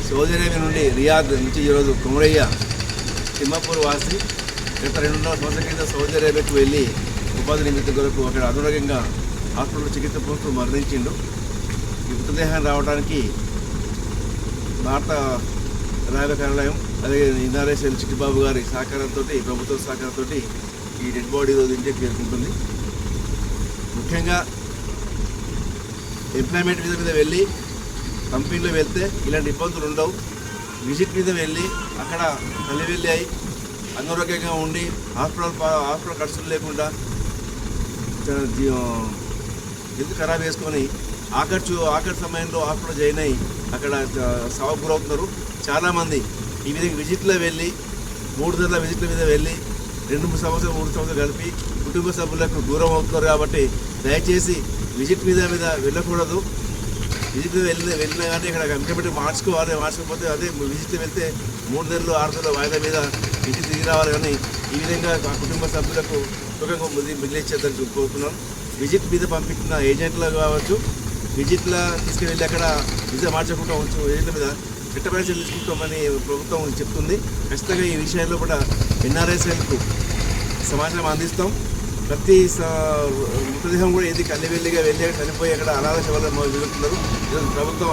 Saudi Arabia నుండి Riyadh నుంచి ఈరోజు కుమరయ్య తిమ్మాపూర్ వాసి గత 2.5 సంవత్సరాల కింద సౌదీ అరేబియాకు వెళ్ళి ఉపాధి నిమిత్తం కొరకు అక్కడ అనారోగ్యంగా హాస్పిటల్లో చికిత్స పొందుతూ మరణించిండు. ఈ మృతదేహాన్ని రావడానికి భారత రాయల కార్యాలయం అలాగే ఎన్ఆర్ఎస్ఎల్ చిట్టిబాబు గారి సహకారంతో, ప్రభుత్వ సహకారంతో ఈ డెడ్ బాడీ రోజు ఇంటికి చేరుకుంటుంది. ముఖ్యంగా ఎంప్లాయ్మెంట్ మీద వెళ్ళి కంపెనీలో వెళ్తే ఇలాంటి ఇబ్బందులు ఉండవు. విజిట్ మీద వెళ్ళి అక్కడ తల్లి అయి అనారోగ్యంగా ఉండి హాస్పిటల్ ఖర్చులు లేకుండా హెల్త్ ఖరాబ్ చేసుకొని ఆఖరి సమయంలో హాస్పిటల్ జాయిన్ అయ్యి అక్కడ సాగుకు గురవుతున్నారు చాలామంది. ఈ విధంగా విజిట్లో వెళ్ళి 3 నెలల విజిట్ల మీద వెళ్ళి 2-3 సంవత్సరాలు కలిపి కుటుంబ సభ్యులకు దూరం అవుతున్నారు. కాబట్టి దయచేసి విజిట్ మీద వెళ్ళకూడదు. విజిట్ వెళ్ళినా కానీ ఇక్కడ ఎంప్లాయ్మెంట్ మార్చుకోకపోతే అదే విజిట్లో వెళ్తే 3 నెలలు 6 నెలల వాయిదా మీద ఇంటికి తిరిగి రావాలి. కానీ ఈ విధంగా ఆ కుటుంబ సభ్యులకు సుఖంగా మిగిలిచ్చేద్దని కోరుతున్నాం. విజిట్ మీద పంపించిన ఏజెంట్లు కావచ్చు, విజిట్లో తీసుకువెళ్ళి అక్కడ వీసా మార్చకుండా ఏజెంట్ల మీద చట్టపరమైన చర్యలు తీసుకుంటామని ప్రభుత్వం చెప్తుంది. ఖచ్చితంగా ఈ విషయాల్లో కూడా ఎన్ఆర్ఎస్ఎల్కు సమాచారం అందిస్తాం. ప్రతి మృతదేహం కూడా ఏది కల్లివెల్లిగా వెళ్ళి చనిపోయి అక్కడ అనాథ శవాలు వెళ్తున్నారు. ప్రభుత్వం